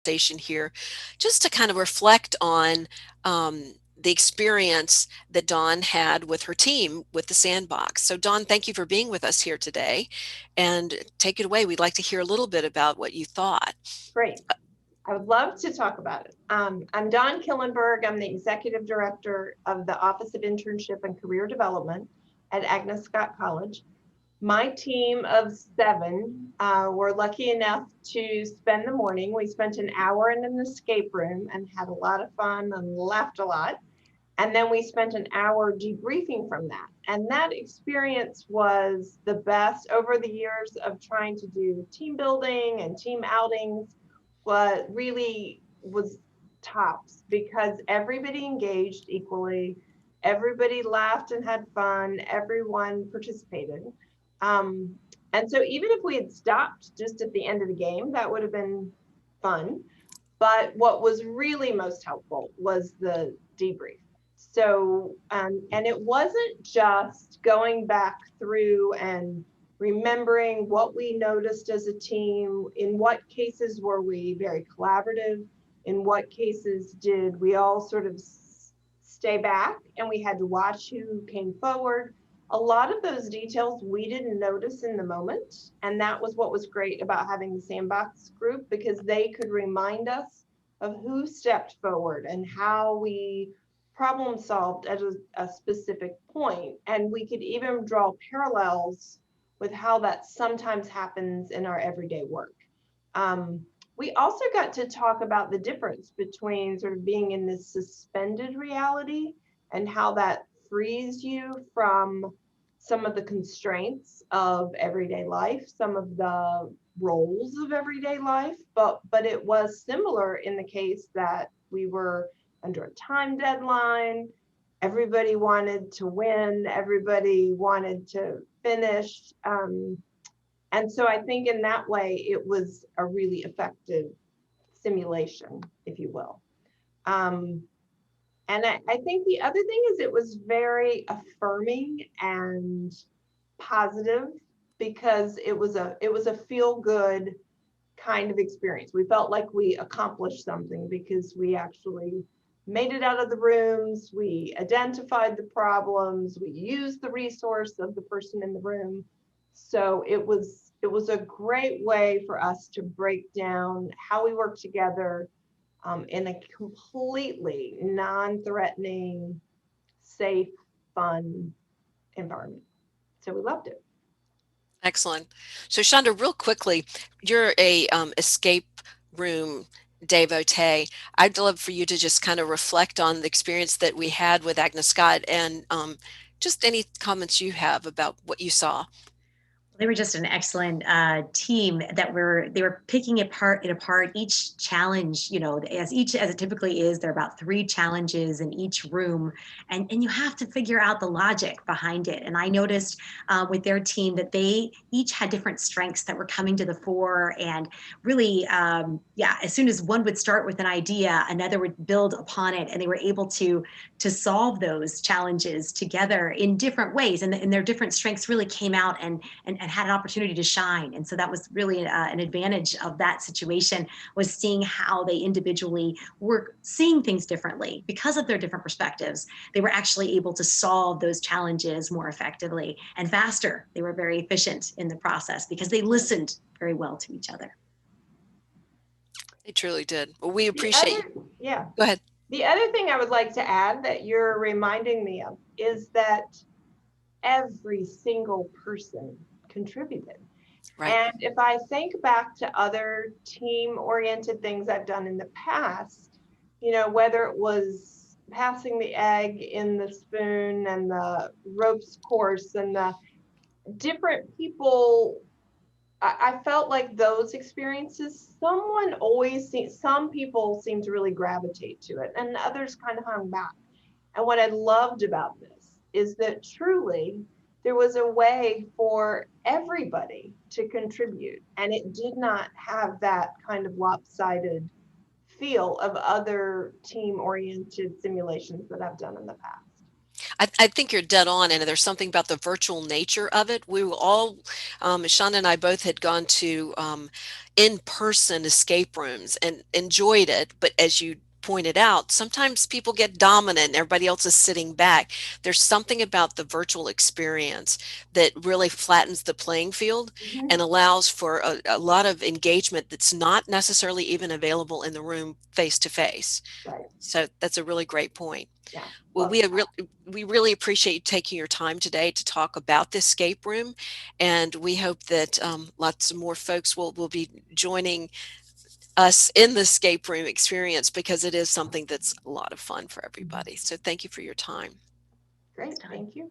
conversation here, just to kind of reflect on the experience that Dawn had with her team with the sandbox. So Dawn, thank you for being with us here today, and take it away. We'd like to hear a little bit about what you thought. Great. I would love to talk about it. I'm Dawn Killenberg. I'm the Executive Director of the Office of Internship and Career Development at Agnes Scott College. My team of 7 were lucky enough to spend the morning. We spent an hour in an escape room and had a lot of fun and laughed a lot. And then we spent an hour debriefing from that. And that experience was the best over the years of trying to do team building and team outings. What really was tops because everybody engaged equally, everybody laughed and had fun, everyone participated. Um, and so even if we had stopped just at the end of the game, that would have been fun. But what was really most helpful was the debrief. So, and it wasn't just going back through and remembering what we noticed as a team. In what cases were we very collaborative? In what cases did we all sort of stay back and we had to watch who came forward? A lot of those details we didn't notice in the moment. And that was what was great about having the sandbox group, because they could remind us of who stepped forward and how we problem solved at a specific point. And we could even draw parallels with how that sometimes happens in our everyday work. We also got to talk about the difference between sort of being in this suspended reality and how that frees you from some of the constraints of everyday life, some of the roles of everyday life, but it was similar in the case that we were under a time deadline. Everybody wanted to win, everybody wanted to finish. And so I think in that way, it was a really effective simulation, if you will. Um, and I think the other thing is it was very affirming and positive, because it was a feel good kind of experience. We felt like we accomplished something because we actually made it out of the rooms, we identified the problems, we used the resource of the person in the room. So it was a great way for us to break down how we work together in a completely non-threatening, safe, fun environment. So we loved it. Excellent. So Shonda, real quickly, you're a escape room devotee. I'd love for you to just kind of reflect on the experience that we had with Agnes Scott, and just any comments you have about what you saw. They were just an excellent team that they were picking it apart. Each challenge, as it typically is, there are about 3 challenges in each room, and you have to figure out the logic behind it. And I noticed with their team that they each had different strengths that were coming to the fore, and really, as soon as one would start with an idea, another would build upon it, and they were able to solve those challenges together in different ways, and their different strengths really came out and had an opportunity to shine. And so that was really an advantage of that situation, was seeing how they individually were seeing things differently because of their different perspectives. They were actually able to solve those challenges more effectively and faster. They were very efficient in the process because they listened very well to each other. They truly did. Well, we The appreciate other, you. yeah. Go ahead. The other thing I would like to add that you're reminding me of is that every single person contributed. Right. And if I think back to other team oriented things I've done in the past, whether it was passing the egg in the spoon and the ropes course and the different people, I felt like those experiences, some people seem to really gravitate to it and others kind of hung back. And what I loved about this is that truly there was a way for everybody to contribute, and it did not have that kind of lopsided feel of other team oriented simulations that I've done in the past. I think you're dead on, and there's something about the virtual nature of it. We will all, Shonda and I both had gone to in-person escape rooms and enjoyed it, but as you pointed out, sometimes people get dominant and everybody else is sitting back. There's something about the virtual experience that really flattens the playing field Mhm. and allows for a lot of engagement that's not necessarily even available in the room face to face. Right. So that's a really great point. Yeah. Well, Well, we really appreciate you taking your time today to talk about this escape room, and we hope that lots of more folks will be joining us in the escape room experience because it is something that's a lot of fun for Mhm. everybody. So thank you for your time. great. Thank you.